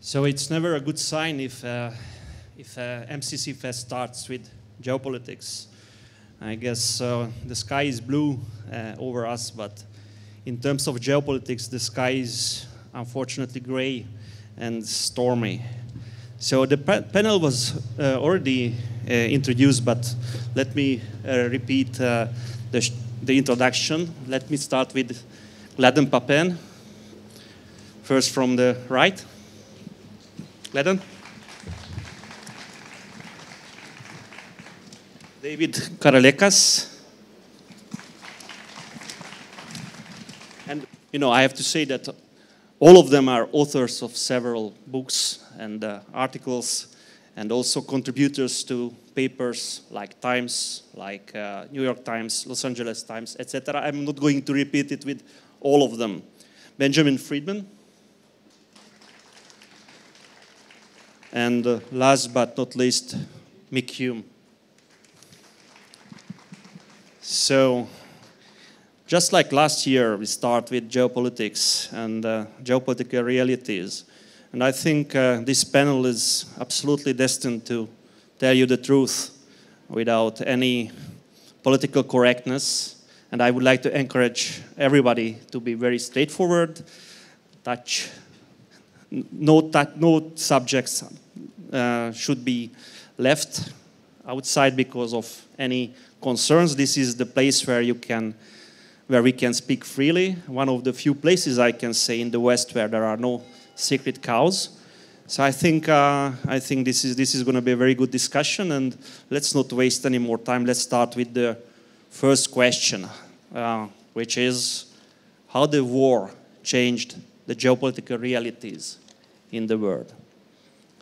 So it's never a good sign if MCC Feszt starts with geopolitics. I guess the sky is blue over us, but in terms of geopolitics, the sky is unfortunately gray and stormy. So the panel was already introduced, but let me repeat the introduction. Let me start with Gladden Papen, first from the right. Gladden. David Karalekas. And, you know, I have to say that all of them are authors of several books and articles, and also contributors to papers like Times, like New York Times, Los Angeles Times, etc. I'm not going to repeat it with all of them. Benjamin Friedman. And last but not least, Mick Hume. So, just like last year, we start with geopolitics and geopolitical realities. And I think this panel is absolutely destined to tell you the truth without any political correctness. And I would like to encourage everybody to be very straightforward, no subjects should be left outside because of any concerns. This is the place where we can speak freely. One of the few places I can say in the West where there are no sacred cows. So I think this is going to be a very good discussion, and let's not waste any more time. Let's start with the first question, which is how the war changed the geopolitical realities in the world.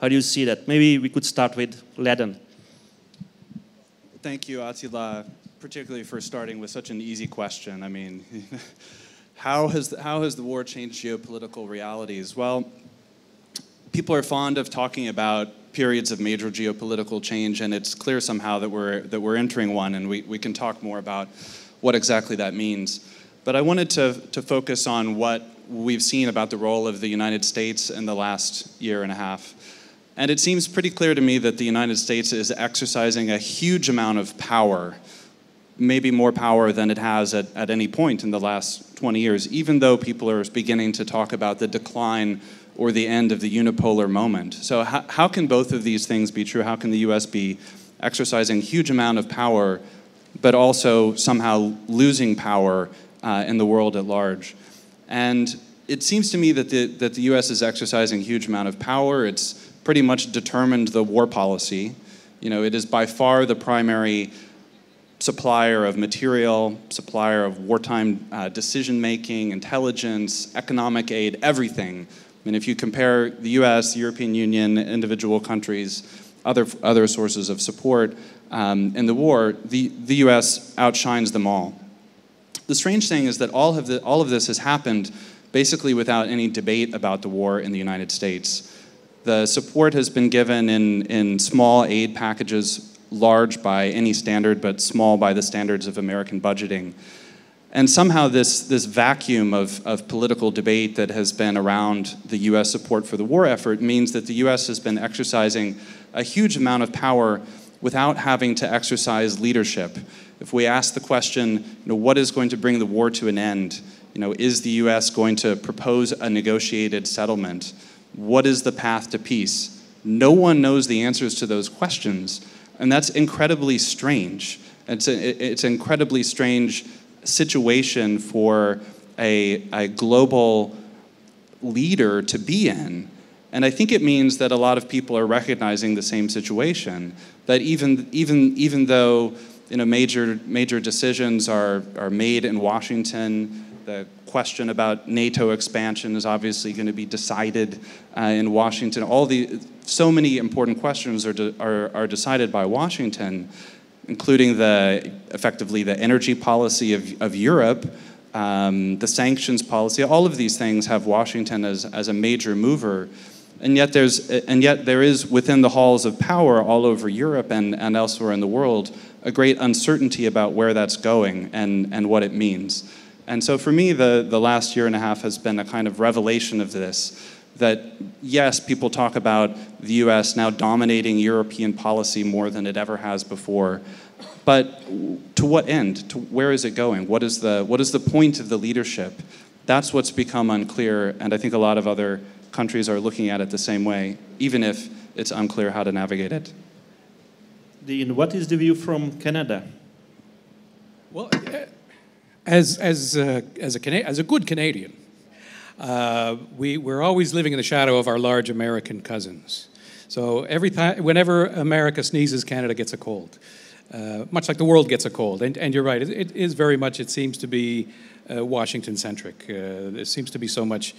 How do you see that? Maybe we could start with Gladden. Thank you, Attila, particularly for starting with such an easy question. I mean, how has the war changed geopolitical realities? Well, people are fond of talking about periods of major geopolitical change, and it's clear somehow that we're entering one, and we can talk more about what exactly that means. But I wanted to focus on what we've seen about the role of the United States in the last year and a half. And it seems pretty clear to me that the United States is exercising a huge amount of power, maybe more power than it has at any point in the last 20 years, even though people are beginning to talk about the decline or the end of the unipolar moment. So how can both of these things be true? How can the US be exercising a huge amount of power, but also somehow losing power in the world at large? And it seems to me that the US is exercising a huge amount of power. It's pretty much determined the war policy. You know, it is by far the primary supplier of material, supplier of wartime decision-making, intelligence, economic aid, everything. I mean, if you compare the US, the European Union, individual countries, other sources of support in the war, the US outshines them all. The strange thing is that all of this has happened basically without any debate about the war in the United States. The support has been given in small aid packages, large by any standard, but small by the standards of American budgeting. And somehow this vacuum of political debate that has been around the US support for the war effort means that the US has been exercising a huge amount of power without having to exercise leadership. If we ask the question, you know, what is going to bring the war to an end? You know, is the US going to propose a negotiated settlement? What is the path to peace? No one knows the answers to those questions, and that's incredibly strange. It's an incredibly strange situation for a global leader to be in. And I think it means that a lot of people are recognizing the same situation, that even though, you know, major decisions are made in Washington, the question about NATO expansion is obviously going to be decided in Washington. So many important questions are decided by Washington, including effectively the energy policy of Europe, the sanctions policy. All of these things have Washington as a major mover, and yet there is within the halls of power all over Europe and elsewhere in the world a great uncertainty about where that's going and what it means. And so for me, the last year and a half has been a kind of revelation of this, that, yes, people talk about the US now dominating European policy more than it ever has before, but to what end? To where is it going? What is the point of the leadership? That's what's become unclear, and I think a lot of other countries are looking at it the same way, even if it's unclear how to navigate it. Dean, what is the view from Canada? Well, as a good Canadian, we're always living in the shadow of our large American cousins. So whenever America sneezes, Canada gets a cold. Much like the world gets a cold. And you're right, it is very much, it seems to be Washington-centric. There seems to be so much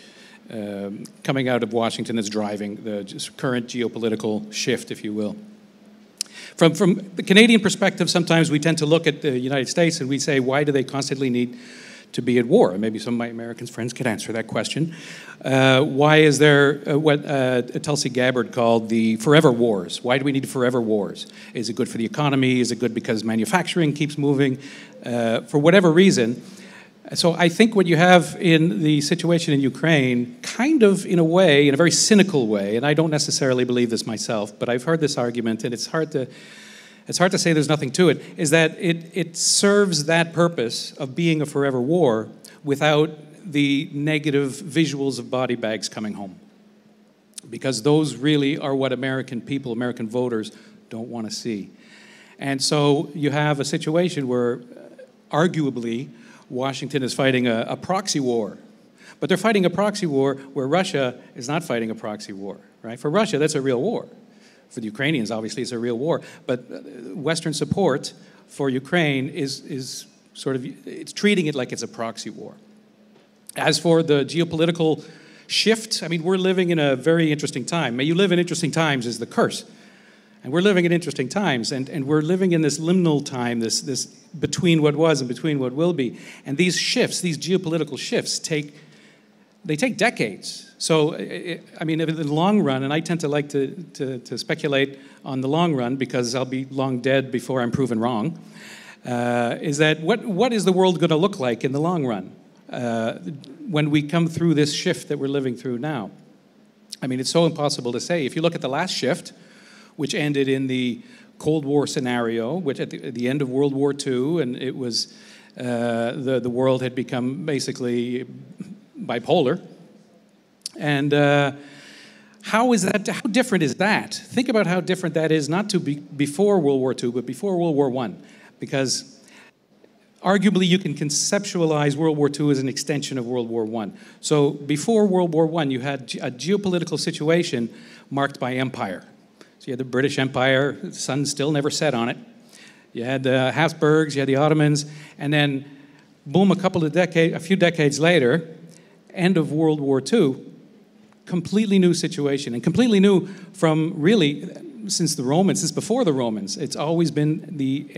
coming out of Washington that's driving the current geopolitical shift, if you will. From the Canadian perspective, sometimes we tend to look at the United States and we say, why do they constantly need to be at war? And maybe some of my American friends could answer that question. Why is there what Tulsi Gabbard called the forever wars? Why do we need forever wars? Is it good for the economy? Is it good because manufacturing keeps moving? For whatever reason. So I think what you have in the situation in Ukraine, kind of in a way, in a very cynical way, and I don't necessarily believe this myself, but I've heard this argument, and it's hard to say there's nothing to it, is that it serves that purpose of being a forever war without the negative visuals of body bags coming home. Because those really are what American people, American voters, don't want to see. And so you have a situation where, arguably, Washington is fighting a proxy war. But they're fighting a proxy war where Russia is not fighting a proxy war, right? For Russia, that's a real war. For the Ukrainians, obviously, it's a real war. But Western support for Ukraine is sort of, it's treating it like it's a proxy war. As for the geopolitical shift, I mean, we're living in a very interesting time. May you live in interesting times is the curse. And we're living in interesting times, and we're living in this liminal time, this between what was and between what will be. And these shifts, these geopolitical shifts, take decades. So, I mean, in the long run, and I tend to like to speculate on the long run because I'll be long dead before I'm proven wrong, is that what is the world going to look like in the long run when we come through this shift that we're living through now? I mean, it's so impossible to say. If you look at the last shift, which ended in the Cold War scenario, which at the end of World War II, and it was the world had become basically bipolar. And how different is that? Think about how different that is, not to be before World War II, but before World War I. Because arguably you can conceptualize World War II as an extension of World War I. So before World War I, you had a geopolitical situation marked by empire. So you had the British Empire, the sun still never set on it. You had the Habsburgs, you had the Ottomans, and then, boom, a few decades later, end of World War II, completely new situation, and completely new from really since before the Romans. It's always been the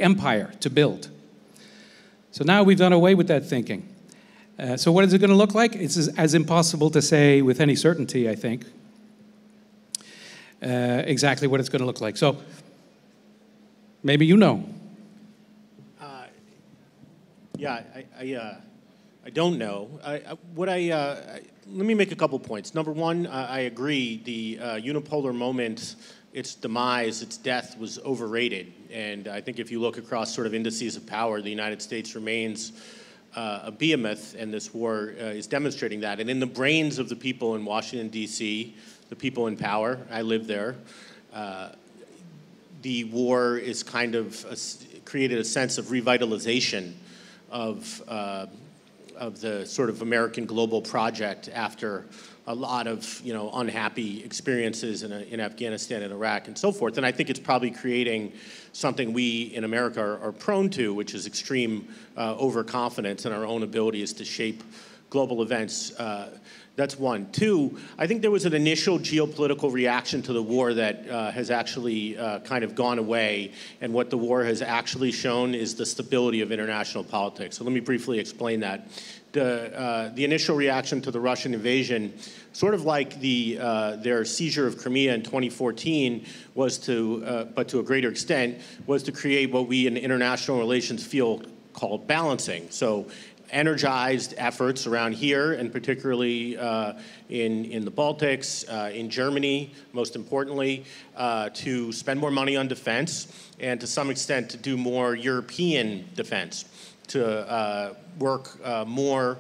empire to build. So now we've done away with that thinking. So what is it going to look like? It's as impossible to say with any certainty, I think. Exactly what it's going to look like. So maybe you know. Yeah, I don't know. Let me make a couple points. Number one, I agree. The unipolar moment, its demise, its death was overrated. And I think if you look across sort of indices of power, the United States remains a behemoth, and this war is demonstrating that. And in the brains of the people in Washington, D.C., the people in power, I live there, the war is kind of created a sense of revitalization of the sort of American global project after a lot of unhappy experiences in Afghanistan and Iraq and so forth. And I think it's probably creating something we in America are prone to, which is extreme overconfidence in our own abilities to shape global events. That's one. Two, I think there was an initial geopolitical reaction to the war that has actually kind of gone away, and what the war has actually shown is the stability of international politics. So let me briefly explain that. The initial reaction to the Russian invasion, sort of like their seizure of Crimea in 2014, was but to a greater extent, was to create what we in international relations feel called balancing. So energized efforts around here, and particularly in the Baltics, in Germany, most importantly, to spend more money on defense, and to some extent to do more European defense, to work more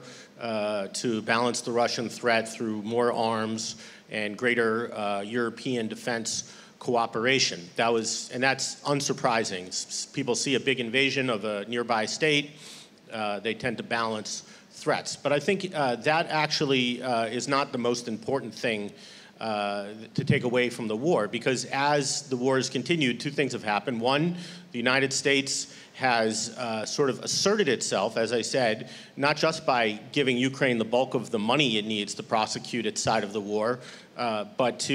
to balance the Russian threat through more arms and greater European defense cooperation. And that's unsurprising. People see a big invasion of a nearby state, they tend to balance threats. But I think that actually is not the most important thing to take away from the war, because as the war has continued, two things have happened. One, the United States has sort of asserted itself, as I said, not just by giving Ukraine the bulk of the money it needs to prosecute its side of the war, but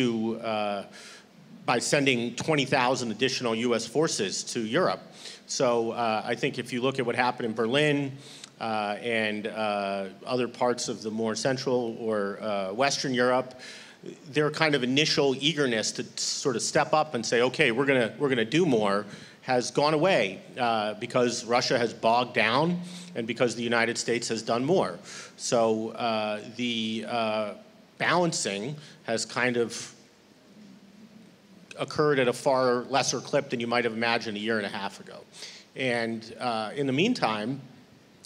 by sending 20,000 additional US forces to Europe. So I think if you look at what happened in Berlin and other parts of the more central or Western Europe, their kind of initial eagerness to sort of step up and say, okay, we're gonna do more, has gone away because Russia has bogged down and because the United States has done more. So the balancing has kind of occurred at a far lesser clip than you might have imagined a year and a half ago. And in the meantime,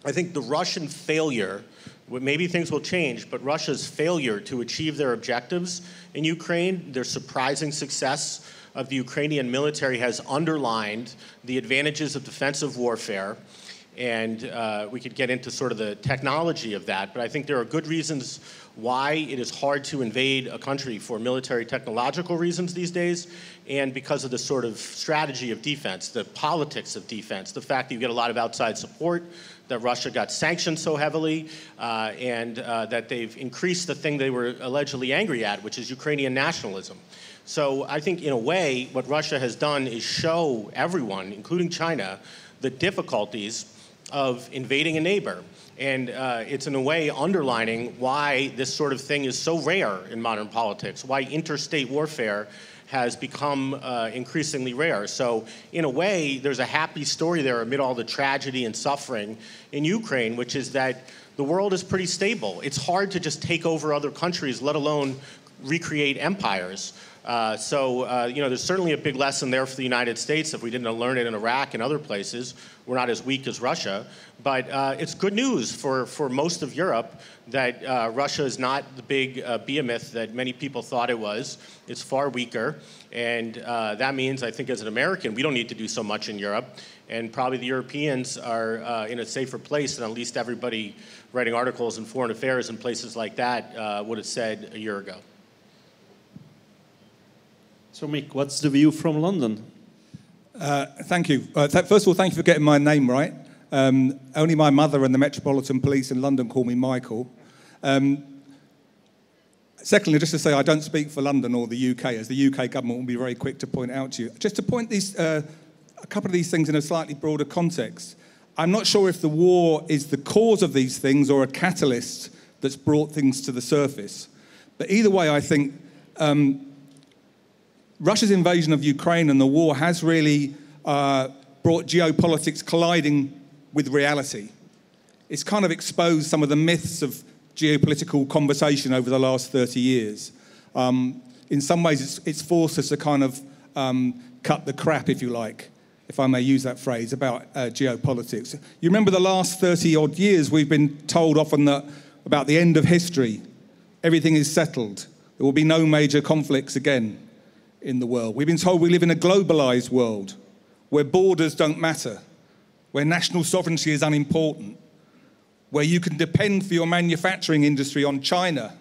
I think the Russian failure, maybe things will change, but Russia's failure to achieve their objectives in Ukraine, their surprising success of the Ukrainian military, has underlined the advantages of defensive warfare. And we could get into sort of the technology of that, but I think there are good reasons why it is hard to invade a country for military technological reasons these days, and because of the sort of strategy of defense, the politics of defense, the fact that you get a lot of outside support, that Russia got sanctioned so heavily, and that they've increased the thing they were allegedly angry at, which is Ukrainian nationalism. So I think in a way, what Russia has done is show everyone, including China, the difficulties of invading a neighbor. And it's in a way underlining why this sort of thing is so rare in modern politics, why interstate warfare has become increasingly rare. So in a way, there's a happy story there amid all the tragedy and suffering in Ukraine, which is that the world is pretty stable. It's hard to just take over other countries, let alone recreate empires. There's certainly a big lesson there for the United States. If we didn't learn it in Iraq and other places, we're not as weak as Russia. But it's good news for most of Europe that Russia is not the big behemoth that many people thought it was. It's far weaker. And that means, I think, as an American, we don't need to do so much in Europe. And probably the Europeans are in a safer place than at least everybody writing articles in foreign affairs and places like that would have said a year ago. So, Mick, what's the view from London? Thank you. First of all, thank you for getting my name right. Only my mother and the Metropolitan Police in London call me Michael. Secondly, just to say I don't speak for London or the UK, as the UK government will be very quick to point out to you. Just to point a couple of these things in a slightly broader context. I'm not sure if the war is the cause of these things or a catalyst that's brought things to the surface. But either way, I think Russia's invasion of Ukraine and the war has really brought geopolitics colliding with reality. It's kind of exposed some of the myths of geopolitical conversation over the last 30 years. In some ways, it's forced us to kind of cut the crap, if you like, if I may use that phrase, about geopolitics. You remember the last 30-odd years, we've been told often that about the end of history, everything is settled. There will be no major conflicts again in the world. We've been told we live in a globalized world where borders don't matter, where national sovereignty is unimportant, where you can depend for your manufacturing industry on China,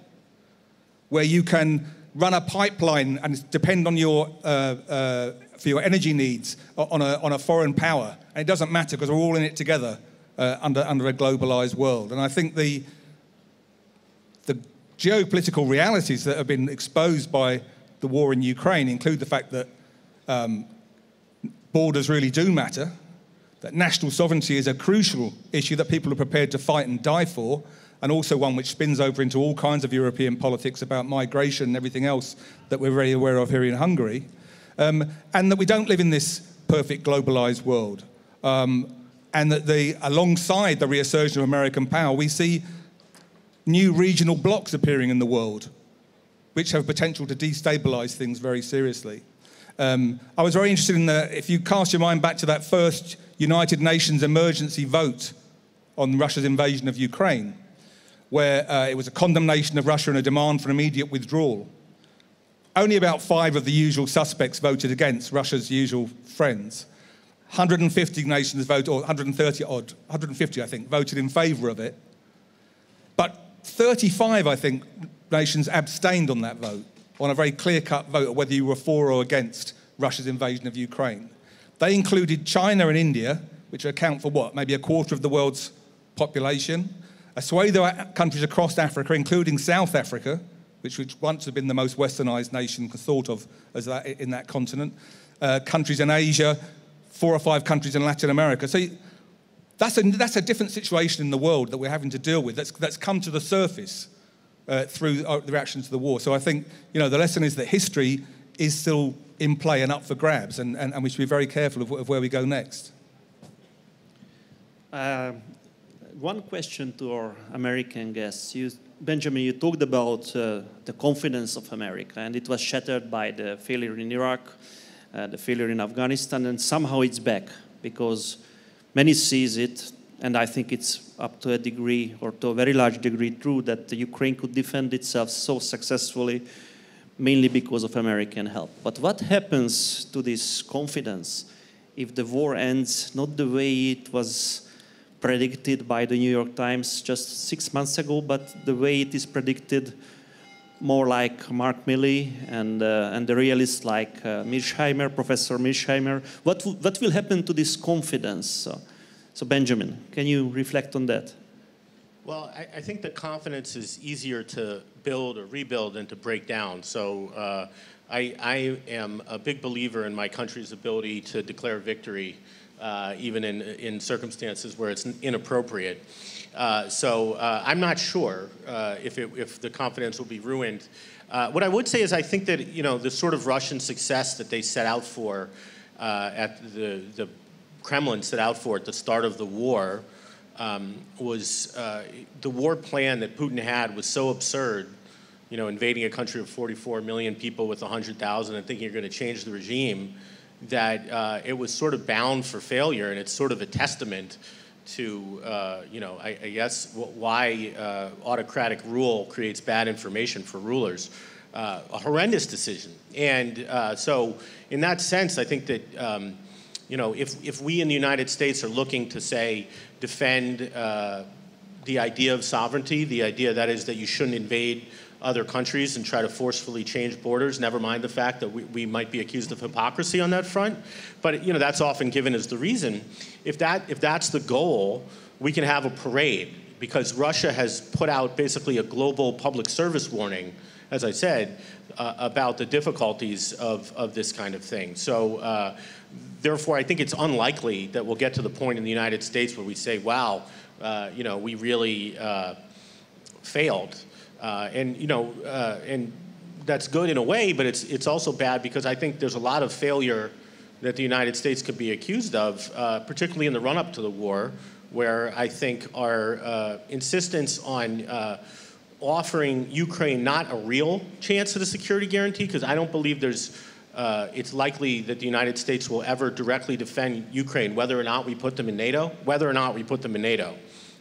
where you can run a pipeline and depend on for your energy needs on a foreign power. And it doesn't matter because we're all in it together under a globalized world. And I think the geopolitical realities that have been exposed by the war in Ukraine include the fact that borders really do matter, that national sovereignty is a crucial issue that people are prepared to fight and die for, and also one which spins over into all kinds of European politics about migration and everything else that we're very aware of here in Hungary, and that we don't live in this perfect globalized world. and that alongside the reassertion of American power, we see new regional blocs appearing in the world, which have potential to destabilize things very seriously. I was very interested in if you cast your mind back to that first United Nations emergency vote on Russia's invasion of Ukraine, where it was a condemnation of Russia and a demand for immediate withdrawal. Only about 5 of the usual suspects voted against, Russia's usual friends. 150 nations voted, or 150 I think, voted in favour of it. But 35, I think, nations abstained on that vote, on a very clear-cut vote of whether you were for or against Russia's invasion of Ukraine. They included China and India, which account for what, maybe a quarter of the world's population, a swathe of countries across Africa, including South Africa, which once had been the most westernised nation thought of as that, in that continent, countries in Asia, 4 or 5 countries in Latin America. So that's a different situation in the world that we're having to deal with that's come to the surface through the reaction to the war. So I think, the lesson is that history is still in play and up for grabs, and we should be very careful of where we go next. One question to our American guests. Benjamin, you talked about the confidence of America, and it was shattered by the failure in Iraq, the failure in Afghanistan, and somehow it's back because many sees it, and I think it's up to a degree, or to a very large degree, true that the Ukraine could defend itself so successfully, mainly because of American help. But what happens to this confidence if the war ends not the way it was predicted by the New York Times just 6 months ago, but the way it is predicted more like Mark Milley and the realists like Professor Mearsheimer? What will happen to this confidence? So Benjamin, can you reflect on that? Well, I think that confidence is easier to build or rebuild than to break down. So I am a big believer in my country's ability to declare victory, even in circumstances where it's inappropriate. So I'm not sure if the confidence will be ruined. What I would say is I think that the sort of Russian success that they set out for, at the Kremlin set out for at the start of the war, was the war plan that Putin had was so absurd. Invading a country of 44 million people with 100,000 and thinking you're going to change the regime, that it was sort of bound for failure, and it's sort of a testament to, I guess, why autocratic rule creates bad information for rulers. A horrendous decision. And so in that sense, I think that, if we in the United States are looking to, say, defend the idea of sovereignty, the idea that is that you shouldn't invade other countries and try to forcefully change borders, never mind the fact that we might be accused of hypocrisy on that front. But that's often given as the reason. If that's the goal, we can have a parade, because Russia has put out basically a global public service warning, as I said, about the difficulties of this kind of thing. So therefore, I think it's unlikely that we'll get to the point in the United States where we say, wow, we really failed. And that's good in a way, but it's also bad because I think there's a lot of failure that the United States could be accused of, particularly in the run-up to the war, where I think our insistence on offering Ukraine not a real chance at a security guarantee, because I don't believe it's likely that the United States will ever directly defend Ukraine, whether or not we put them in NATO,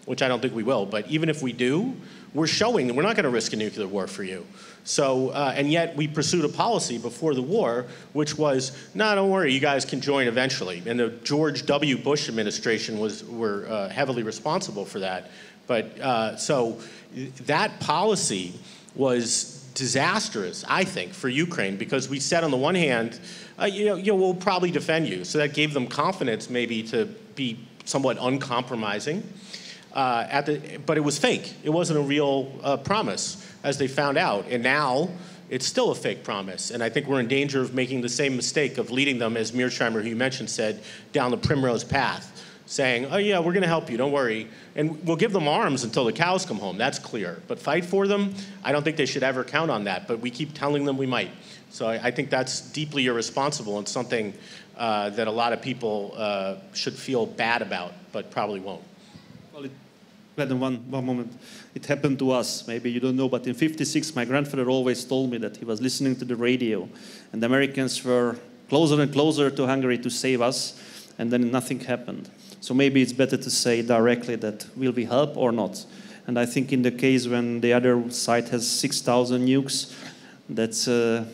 which I don't think we will. But even if we do, we're showing that we're not going to risk a nuclear war for you. So, and yet we pursued a policy before the war, which was, no, don't worry, you guys can join eventually. And the George W. Bush administration were heavily responsible for that. But so that policy was disastrous, I think, for Ukraine, because we said on the one hand, we'll probably defend you. So that gave them confidence maybe to be somewhat uncompromising. But it was fake. It wasn't a real promise, as they found out. And now it's still a fake promise. And I think we're in danger of making the same mistake of leading them, as Mearsheimer, who you mentioned, said, down the primrose path. saying, oh yeah, we're going to help you, don't worry. And we'll give them arms until the cows come home, that's clear. But fight for them, I don't think they should ever count on that, but we keep telling them we might. So I think that's deeply irresponsible and something that a lot of people should feel bad about, but probably won't. Well, one moment. It happened to us. Maybe you don't know, but in '56, my grandfather always told me that he was listening to the radio, and the Americans were closer and closer to Hungary to save us, and then nothing happened. So maybe it's better to say directly that will we help or not. And I think in the case when the other side has 6,000 nukes, that's a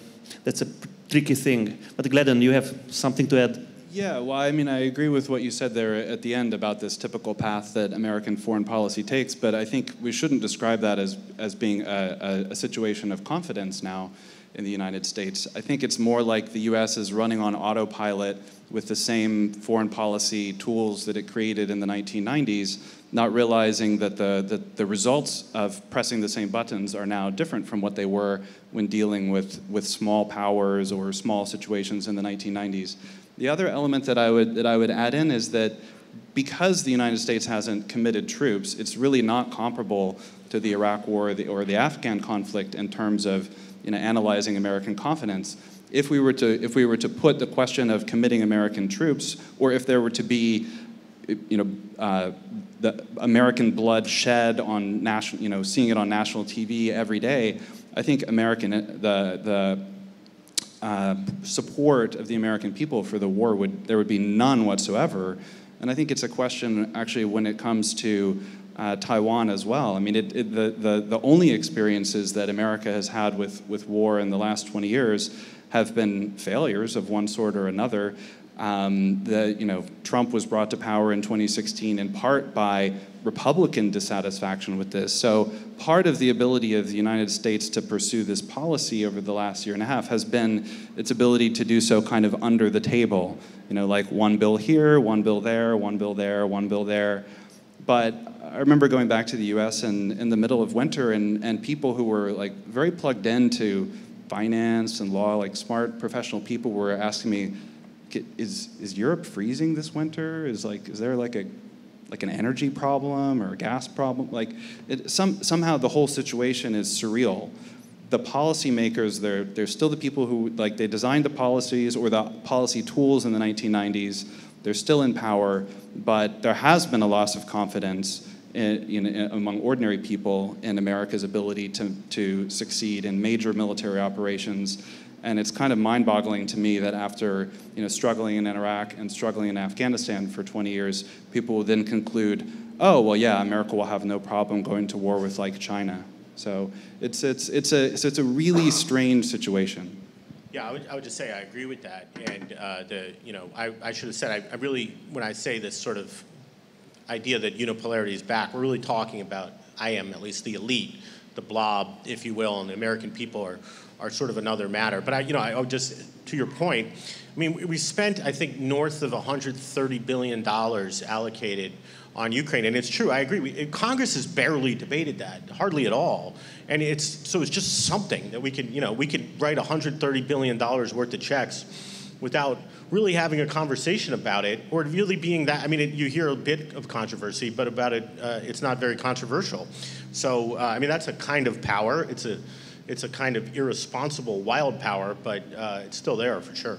tricky thing. But Gladden, you have something to add? Yeah, well, I mean, I agree with what you said there at the end about this typical path that American foreign policy takes, but I think we shouldn't describe that as being a situation of confidence now in the United States. I think it's more like the US is running on autopilot with the same foreign policy tools that it created in the 1990s, not realizing that the results of pressing the same buttons are now different from what they were when dealing with small powers or small situations in the 1990s. The other element that I would add in is that because the United States hasn't committed troops, it's really not comparable to the Iraq War or the Afghan conflict in terms of analyzing American confidence. If we were to put the question of committing American troops, or if there were to be the American blood shed on national, seeing it on national TV every day, I think the support of the American people for the war there would be none whatsoever. And I think it's a question actually when it comes to Taiwan as well. I mean, the only experiences that America has had with war in the last 20 years have been failures of one sort or another. Trump was brought to power in 2016 in part by Republican dissatisfaction with this. So part of the ability of the United States to pursue this policy over the last year and a half has been its ability to do so kind of under the table, like one bill here, one bill there, one bill there, one bill there. But I remember going back to the US in the middle of winter and people who were like very plugged into finance and law, like smart professional people were asking me, is Europe freezing this winter? Is there like an energy problem or a gas problem? Somehow the whole situation is surreal. The policymakers, they're still the people who they designed the policies or the policy tools in the 1990s. They're still in power, but there has been a loss of confidence among ordinary people in America's ability to succeed in major military operations. And it's kind of mind-boggling to me that after struggling in Iraq and struggling in Afghanistan for 20 years, people will then conclude, oh, well, yeah, America will have no problem going to war with China. So it's a really strange situation. Yeah, I would just say I agree with that. And I should have said I really, when I say this sort of idea that unipolarity is back, we're really talking about, at least the elite, the blob, if you will, and the American people are sort of another matter. But I would just, to your point, I mean, we spent, I think, north of $130 billion allocated on Ukraine, and it's true, I agree. Congress has barely debated that, hardly at all. And it's just something that we could write $130 billion worth of checks without really having a conversation about it, or really being that, I mean, you hear a bit of controversy, but about it, it's not very controversial. So, I mean, that's a kind of power. It's a kind of irresponsible, wild power, but it's still there for sure.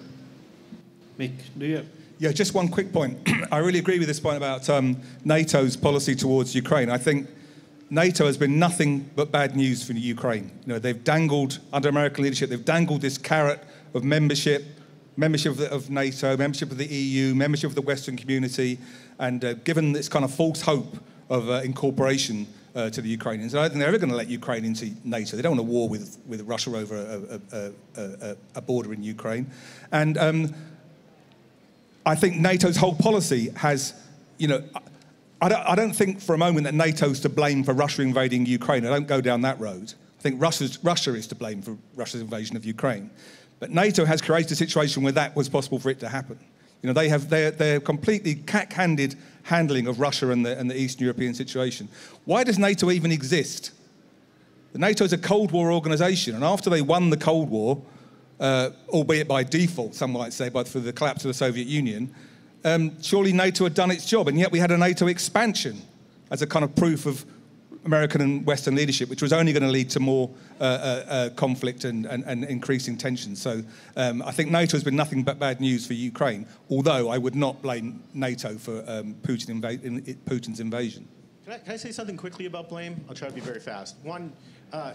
Mick, do you? Yeah, just one quick point. I really agree with this point about NATO's policy towards Ukraine. I think NATO has been nothing but bad news for Ukraine. They've dangled, under American leadership, they've dangled this carrot of membership of NATO, membership of the EU, membership of the Western community, and given this kind of false hope of incorporation to the Ukrainians. I don't think they're ever going to let Ukraine into NATO. They don't want a war with Russia over a border in Ukraine. And I think NATO's whole policy has, I don't think for a moment that NATO's to blame for Russia invading Ukraine. I don't go down that road. I think Russia is to blame for Russia's invasion of Ukraine. But NATO has created a situation where that was possible for it to happen. They have their completely cack-handed handling of Russia and the Eastern European situation. Why does NATO even exist? NATO is a Cold War organization, and after they won the Cold War, albeit by default, some might say, for the collapse of the Soviet Union, surely NATO had done its job, and yet we had a NATO expansion as a kind of proof of American and Western leadership, which was only going to lead to more conflict and increasing tensions. So I think NATO has been nothing but bad news for Ukraine, although I would not blame NATO for Putin's invasion. Can I say something quickly about blame? I'll try to be very fast. One,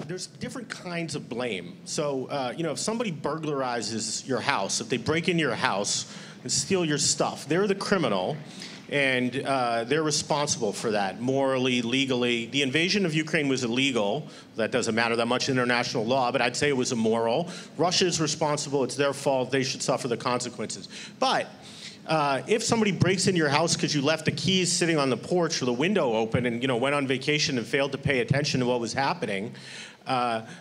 there's different kinds of blame. So, if somebody burglarizes your house, if they break into your house and steal your stuff, they're the criminal, and they're responsible for that, morally, legally. The invasion of Ukraine was illegal. That doesn't matter that much in international law, but I'd say it was immoral. Russia's responsible. It's their fault. They should suffer the consequences. But if somebody breaks into your house because you left the keys sitting on the porch or the window open and went on vacation and failed to pay attention to what was happening,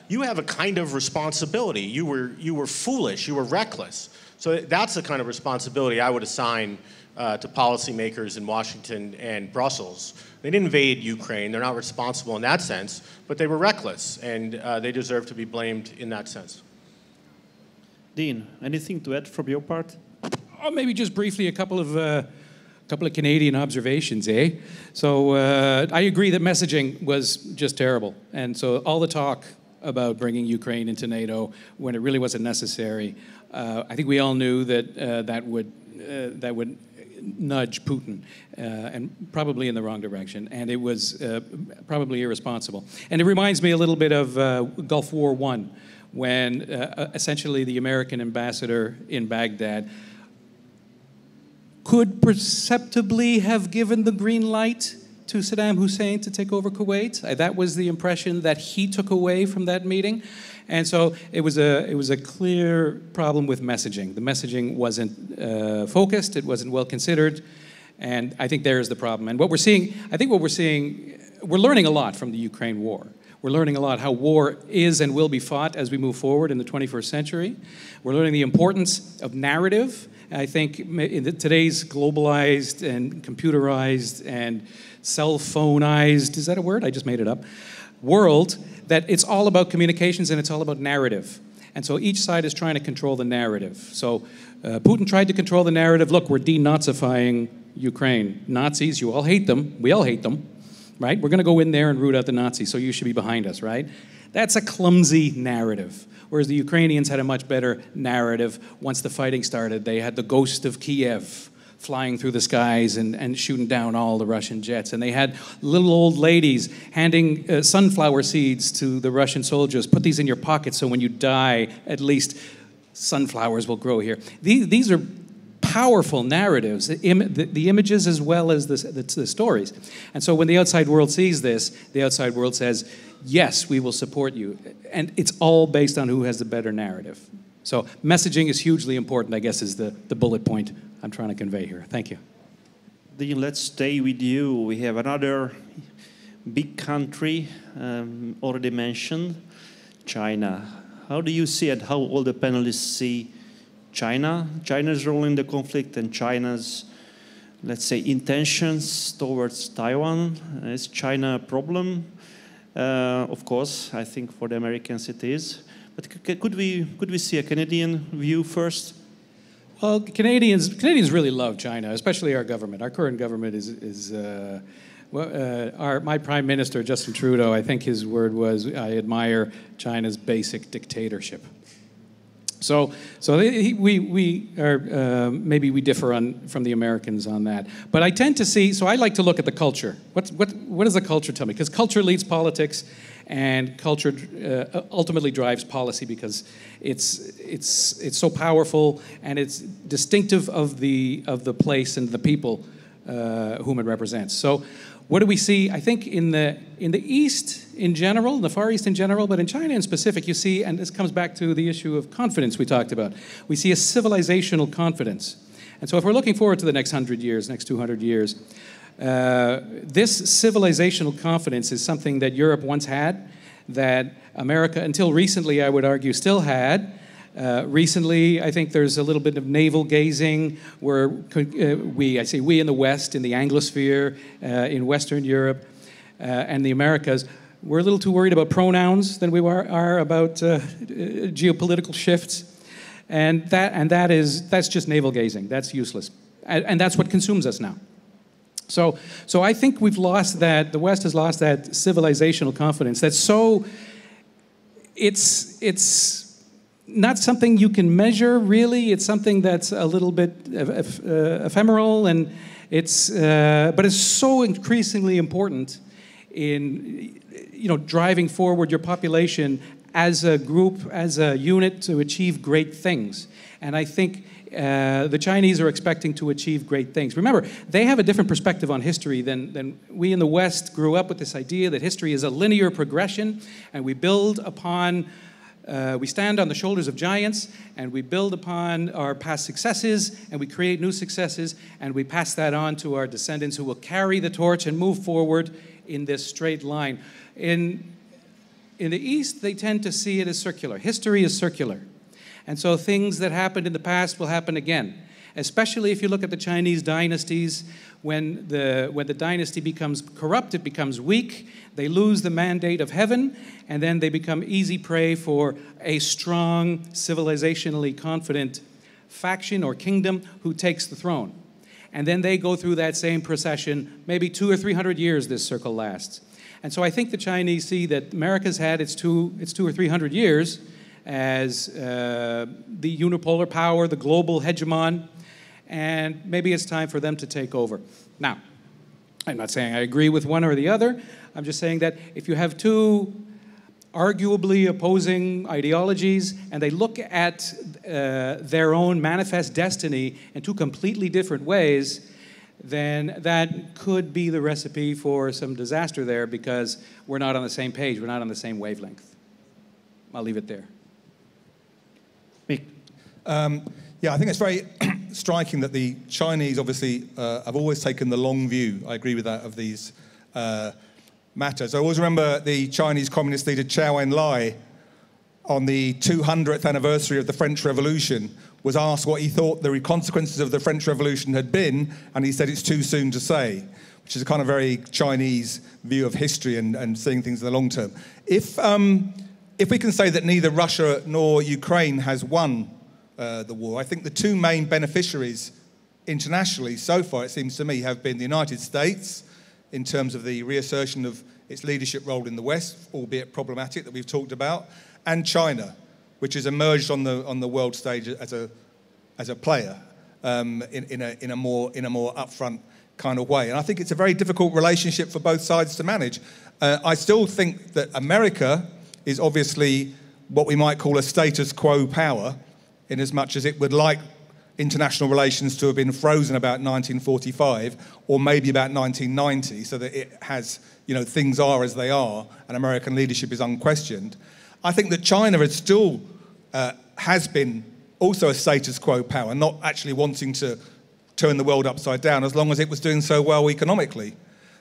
you have a kind of responsibility. You were foolish. You were reckless. So that's the kind of responsibility I would assign to policymakers in Washington and Brussels. They didn't invade Ukraine. They're not responsible in that sense, but they were reckless, and they deserve to be blamed in that sense. Dean, anything to add from your part? Oh, maybe just briefly a couple of Canadian observations, eh? So I agree that messaging was just terrible, and so all the talk about bringing Ukraine into NATO when it really wasn't necessary, I think we all knew that that would nudge Putin, and probably in the wrong direction, and it was probably irresponsible. And it reminds me a little bit of Gulf War I, when essentially the American ambassador in Baghdad could perceptibly have given the green light to Saddam Hussein to take over Kuwait. That was the impression that he took away from that meeting. And so it was a clear problem with messaging. The messaging wasn't focused, it wasn't well considered, and I think there's the problem. And we're learning a lot from the Ukraine war. We're learning a lot how war is and will be fought as we move forward in the 21st century. We're learning the importance of narrative. I think in today's globalized and computerized and cell phoneized, is that a word? I just made it up, world, that it's all about communications and it's all about narrative. And so each side is trying to control the narrative. So Putin tried to control the narrative. Look, we're denazifying Ukraine. Nazis, you all hate them. We all hate them, right? We're going to go in there and root out the Nazis, so you should be behind us, right? That's a clumsy narrative. Whereas the Ukrainians had a much better narrative. Once the fighting started, they had the ghost of Kiev flying through the skies and shooting down all the Russian jets. And they had little old ladies handing sunflower seeds to the Russian soldiers. Put these in your pocket so when you die, at least sunflowers will grow here. These are powerful narratives, the images as well as the stories. And so when the outside world sees this, the outside world says, yes, we will support you. And it's all based on who has the better narrative. So messaging is hugely important, I guess, is the bullet point I'm trying to convey here. Thank you. Dean, let's stay with you. We have another big country already mentioned, China. How do you see it? How all the panelists see China's role in the conflict and China's, let's say, intentions towards Taiwan? Is China a problem? Of course, I think for the Americans it is. But could we see a Canadian view first? Well, Canadians really love China, especially our government. Our current government my Prime Minister, Justin Trudeau, I think his word was, I admire China's basic dictatorship. So we are, maybe we differ from the Americans on that. But I tend to see, so I like to look at the culture. What does the culture tell me? Because culture leads politics, and culture ultimately drives policy because it's so powerful and it's distinctive of the place and the people whom it represents. So what do we see? I think in the East in general, in the Far East in general, but in China in specific, you see, and this comes back to the issue of confidence we talked about, we see a civilizational confidence. And so if we're looking forward to the next 100 years, next 200 years, this civilizational confidence is something that Europe once had, that America, until recently, I would argue, still had. Recently, I think there's a little bit of navel gazing where I say we in the West, in the Anglosphere, in Western Europe, and the Americas, we're a little too worried about pronouns than we are about geopolitical shifts, and that's just navel gazing. That's useless. And that's what consumes us now. So I think we've lost that, the West has lost that civilizational confidence. That's so, it's not something you can measure, really. It's something that's a little bit ephemeral, and but it's so increasingly important in, driving forward your population as a group, as a unit, to achieve great things. And I think the Chinese are expecting to achieve great things. Remember, they have a different perspective on history than we in the West grew up with this idea that history is a linear progression, and we build upon, we stand on the shoulders of giants, and we build upon our past successes, and we create new successes, and we pass that on to our descendants who will carry the torch and move forward in this straight line. In the East, they tend to see it as circular. History is circular. And so things that happened in the past will happen again, especially if you look at the Chinese dynasties. When the dynasty becomes corrupt, it becomes weak, they lose the mandate of heaven, and then they become easy prey for a strong, civilizationally confident faction or kingdom who takes the throne. And then they go through that same procession, maybe 200 or 300 years this circle lasts. And so I think the Chinese see that America's had its 200 or 300 years as the unipolar power, the global hegemon, and maybe it's time for them to take over. Now, I'm not saying I agree with one or the other. I'm just saying that if you have two arguably opposing ideologies and they look at their own manifest destiny in two completely different ways, then that could be the recipe for some disaster there, because we're not on the same page, we're not on the same wavelength. I'll leave it there. Yeah, I think it's very striking that the Chinese obviously have always taken the long view. I agree with that, of these matters. I always remember the Chinese communist leader Zhou Enlai, on the 200th anniversary of the French Revolution, was asked what he thought the consequences of the French Revolution had been, and he said it's too soon to say, which is a kind of very Chinese view of history and seeing things in the long term. If we can say that neither Russia nor Ukraine has won the war, I think the two main beneficiaries internationally so far, it seems to me, have been the United States, in terms of the reassertion of its leadership role in the West, albeit problematic, that we've talked about, and China, which has emerged on the world stage as a player in a more upfront kind of way. And I think it's a very difficult relationship for both sides to manage. I still think that America is obviously what we might call a status quo power, in as much as it would like international relations to have been frozen about 1945 or maybe about 1990, so that it has, things are as they are and American leadership is unquestioned. I think that China is still has been also a status quo power, not actually wanting to turn the world upside down as long as it was doing so well economically.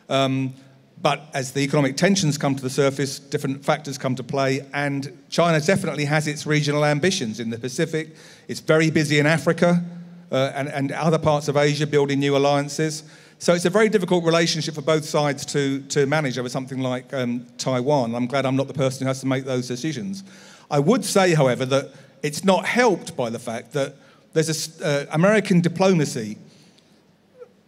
But as the economic tensions come to the surface, different factors come to play, and China definitely has its regional ambitions in the Pacific. It's very busy in Africa and other parts of Asia, building new alliances. So it's a very difficult relationship for both sides to manage over something like Taiwan. I'm glad I'm not the person who has to make those decisions. I would say, however, that it's not helped by the fact that there's American diplomacy,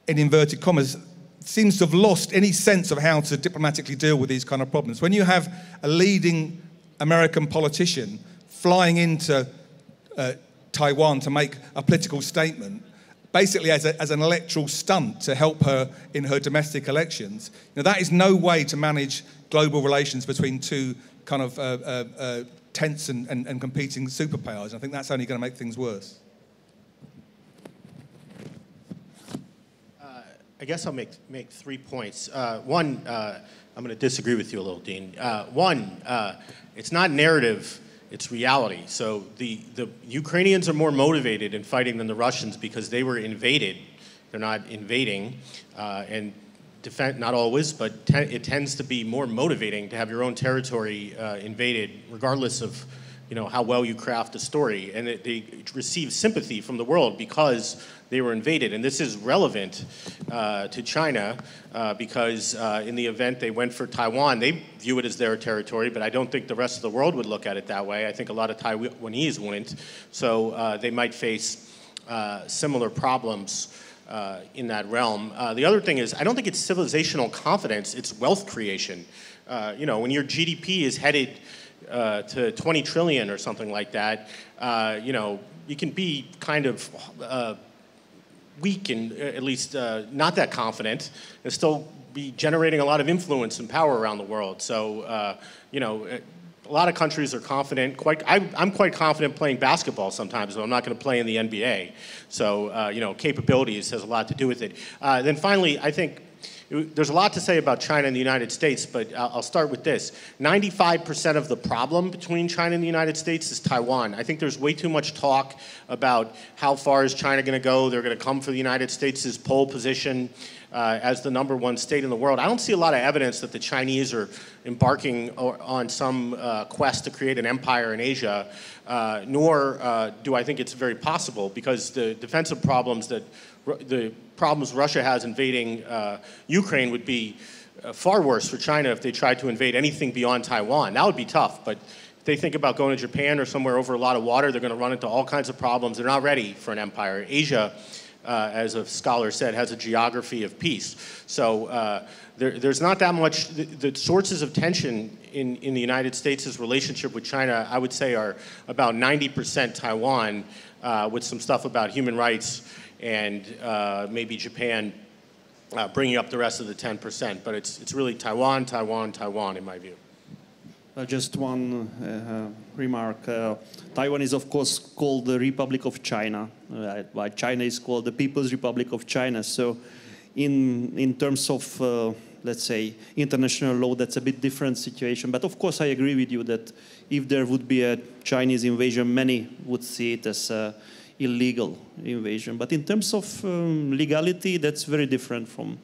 in inverted commas, seems to have lost any sense of how to diplomatically deal with these kind of problems. When you have a leading American politician flying into Taiwan to make a political statement, basically as an electoral stunt to help her in her domestic elections, that is no way to manage global relations between two kind of tense and competing superpowers. I think that's only going to make things worse. I guess I'll make 3 points. One, I'm going to disagree with you a little, Dean. One, it's not narrative, it's reality. So the Ukrainians are more motivated in fighting than the Russians because they were invaded. They're not invading, and defend, not always, but it tends to be more motivating to have your own territory invaded, regardless of how well you craft a story. And they receive sympathy from the world because they were invaded. And this is relevant to China because in the event they went for Taiwan, they view it as their territory, but I don't think the rest of the world would look at it that way. I think a lot of Taiwanese wouldn't. So they might face similar problems in that realm. The other thing is, I don't think it's civilizational confidence, it's wealth creation. You know, when your GDP is headed to 20 trillion or something like that, you know, you can be kind of weak and at least not that confident and still be generating a lot of influence and power around the world. So, you know, a lot of countries are confident. I'm quite confident playing basketball sometimes, but I'm not going to play in the NBA. So, you know, capabilities has a lot to do with it. Then finally, I think there's a lot to say about China and the United States, but I'll start with this. 95% of the problem between China and the United States is Taiwan. I think there's way too much talk about how far is China going to go. They're going to come for the United States' pole position as the #1 state in the world. I don't see a lot of evidence that the Chinese are embarking on some quest to create an empire in Asia, nor do I think it's very possible, because the defensive problems the problems Russia has invading Ukraine would be far worse for China if they tried to invade anything beyond Taiwan. That would be tough, but if they think about going to Japan or somewhere over a lot of water, they're going to run into all kinds of problems. They're not ready for an empire. Asia, as a scholar said, has a geography of peace. So there's not that much. The sources of tension in the United States' relationship with China, I would say, are about 90% Taiwan, with some stuff about human rights, and maybe Japan bringing up the rest of the 10%. But it's really Taiwan, Taiwan, Taiwan, in my view. Just one remark. Taiwan is, of course, called the Republic of China, while China is called the People's Republic of China. So in terms of, let's say, international law, that's a bit different situation. But of course, I agree with you that if there would be a Chinese invasion, many would see it as a illegal invasion. But in terms of legality, that's very different from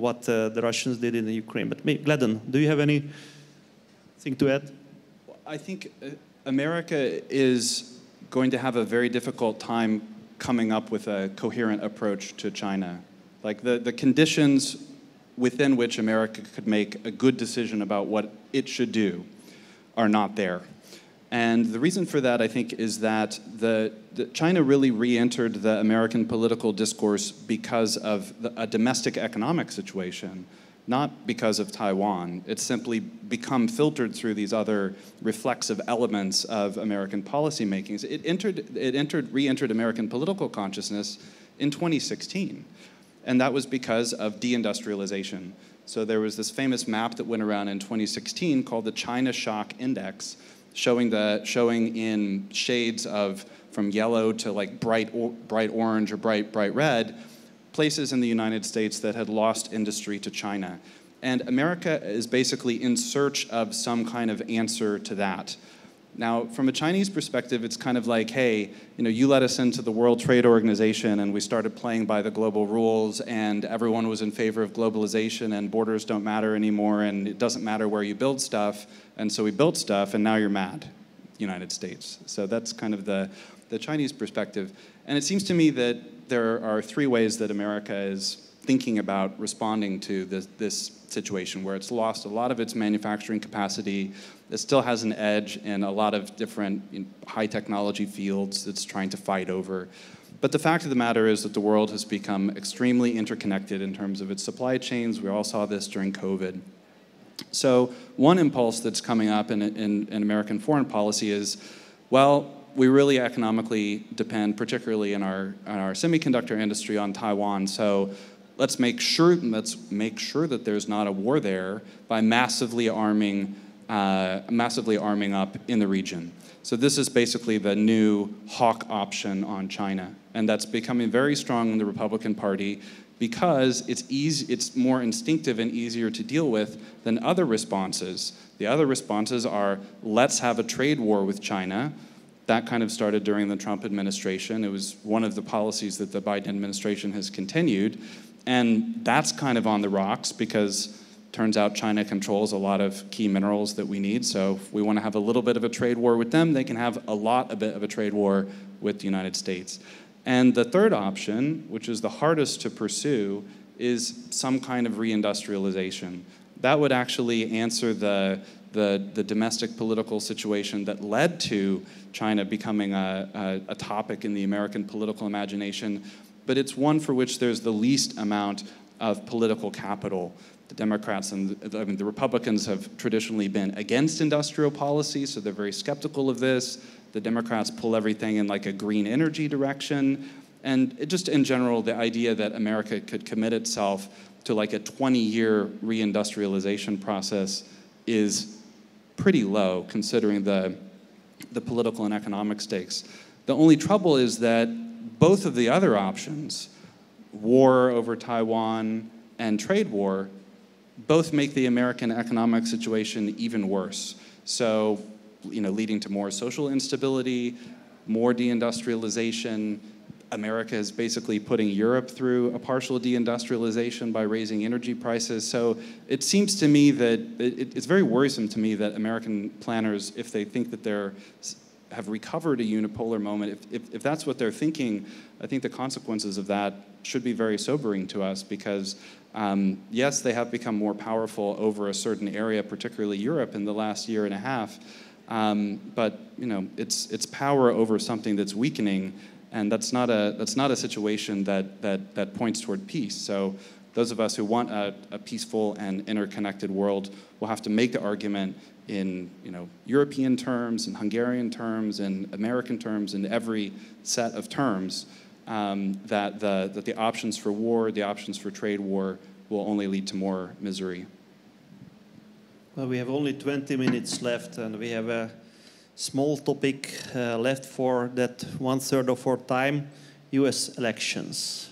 what the Russians did in the Ukraine. But Gladden, do you have anything to add? I think America is going to have a very difficult time coming up with a coherent approach to China. Like the conditions within which America could make a good decision about what it should do are not there. And the reason for that, I think, is that China really re-entered the American political discourse because of a domestic economic situation, not because of Taiwan. It's simply become filtered through these other reflexive elements of American policy makings. It re-entered American political consciousness in 2016, and that was because of deindustrialization. So there was this famous map that went around in 2016 called the China Shock Index, showing in shades of from yellow to like bright orange or bright red, places in the United States that had lost industry to China. And America is basically in search of some kind of answer to that. Now, from a Chinese perspective, it's kind of like, hey, you know, you let us into the World Trade Organization and we started playing by the global rules and everyone was in favor of globalization and borders don't matter anymore and it doesn't matter where you build stuff. And so we built stuff and now you're mad, United States. So that's kind of the Chinese perspective. And it seems to me that there are three ways that America is thinking about responding to this situation where it's lost a lot of its manufacturing capacity. It still has an edge in a lot of different high technology fields it's trying to fight over. But the fact of the matter is that the world has become extremely interconnected in terms of its supply chains. We all saw this during COVID. So one impulse that's coming up in American foreign policy is, well, we really economically depend, particularly in our semiconductor industry, on Taiwan. So let's make sure that there's not a war there by massively arming up in the region. So this is basically the new hawk option on China, and that's becoming very strong in the Republican Party because it's more instinctive and easier to deal with than other responses. The other responses are, let's have a trade war with China. That kind of started during the Trump administration. It was one of the policies that the Biden administration has continued. And that's kind of on the rocks because turns out China controls a lot of key minerals that we need. So if we want to have a little bit of a trade war with them, they can have a bit of a trade war with the United States. And the third option, which is the hardest to pursue, is some kind of reindustrialization. That would actually answer the domestic political situation that led to China becoming a topic in the American political imagination, but it's one for which there's the least amount of political capital. The Democrats and the Republicans have traditionally been against industrial policy, so they're very skeptical of this. The Democrats pull everything in like a green energy direction. And just in general, the idea that America could commit itself to like a 20-year reindustrialization process is pretty low, considering the political and economic stakes. The only trouble is that both of the other options, war over Taiwan and trade war, both make the American economic situation even worse. So, leading to more social instability, more deindustrialization. America is basically putting Europe through a partial deindustrialization by raising energy prices. So it seems to me that it's very worrisome to me that American planners, if they think that have recovered a unipolar moment, if that's what they're thinking, I think the consequences of that should be very sobering to us because, yes, they have become more powerful over a certain area, particularly Europe, in the last year and a half. But it's power over something that's weakening, and that's not a situation that points toward peace. So those of us who want a peaceful and interconnected world will have to make the argument in European terms, in Hungarian terms, in American terms, in every set of terms, that the options for war, the options for trade war, will only lead to more misery. Well, we have only 20 minutes left, and we have a small topic left for that 1/3 of our time, US elections.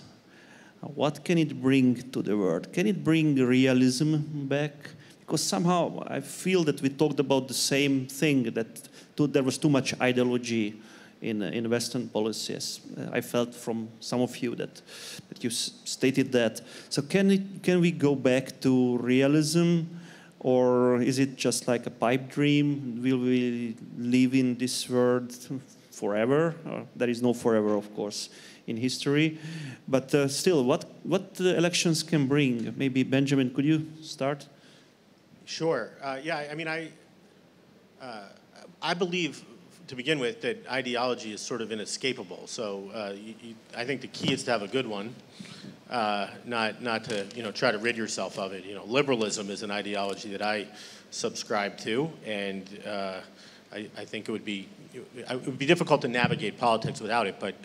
What can it bring to the world? Can it bring realism back? Because somehow I feel that we talked about the same thing, that there was too much ideology in Western policies. I felt from some of you that you stated that. So can we go back to realism, or is it just like a pipe dream? Will we live in this world forever? There is no forever, of course, in history. But still, what the elections can bring? Maybe Benjamin, could you start? Sure. Yeah, I mean, I believe, to begin with, that ideology is sort of inescapable. So I think the key is to have a good one, not to try to rid yourself of it. Liberalism is an ideology that I subscribe to, and I think it would be difficult to navigate politics without it. But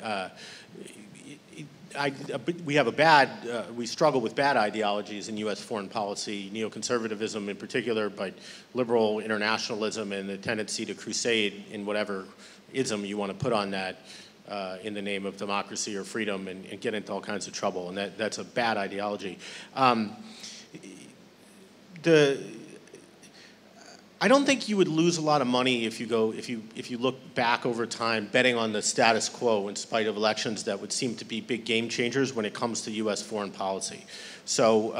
we struggle with bad ideologies in U.S. foreign policy, neoconservatism in particular, but liberal internationalism and the tendency to crusade in whatever ism you want to put on that in the name of democracy or freedom and get into all kinds of trouble. And that's a bad ideology. I don't think you would lose a lot of money if you look back over time betting on the status quo in spite of elections that would seem to be big game changers when it comes to U.S. foreign policy. So,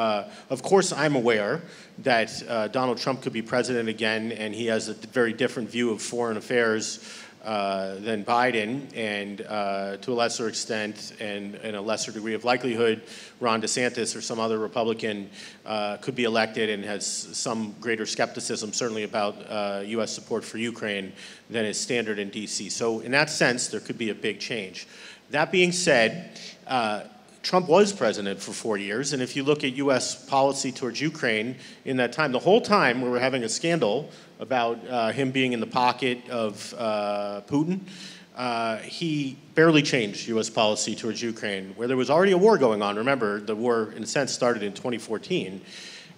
of course, I'm aware that Donald Trump could be president again, and he has a very different view of foreign affairs than Biden, and to a lesser extent and a lesser degree of likelihood, Ron DeSantis or some other Republican could be elected and has some greater skepticism, certainly about U.S. support for Ukraine than is standard in D.C. So in that sense, there could be a big change. That being said, Trump was president for 4 years, and if you look at U.S. policy towards Ukraine in that time, the whole time we were having a scandal about him being in the pocket of Putin, he barely changed U.S. policy towards Ukraine, where there was already a war going on. Remember, the war, in a sense, started in 2014.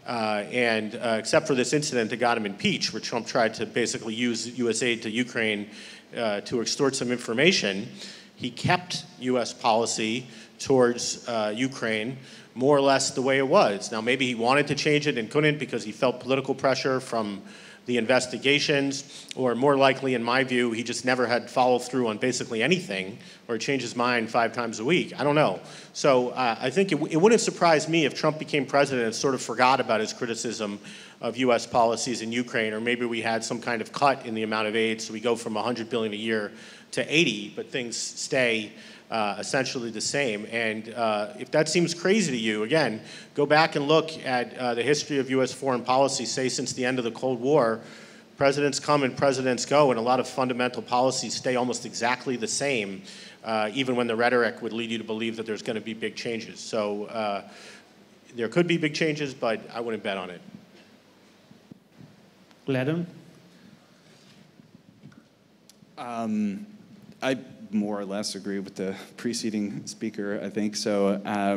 And except for this incident that got him impeached, where Trump tried to basically use U.S. aid to Ukraine to extort some information, he kept U.S. policy towards Ukraine more or less the way it was. Now, maybe he wanted to change it and couldn't because he felt political pressure from the investigations, or more likely, in my view, he just never had follow through on basically anything, or changed his mind 5 times a week. I don't know. So I think it wouldn't surprise me if Trump became president and sort of forgot about his criticism of U.S. policies in Ukraine, or maybe we had some kind of cut in the amount of aid, so we go from $100 billion a year to 80, but things stay essentially the same. And if that seems crazy to you, again, go back and look at the history of U.S. foreign policy, say since the end of the Cold War. Presidents come and presidents go, and a lot of fundamental policies stay almost exactly the same, even when the rhetoric would lead you to believe that there's going to be big changes. So there could be big changes, but I wouldn't bet on it. Gladden? I more or less agree with the preceding speaker, I think. So, I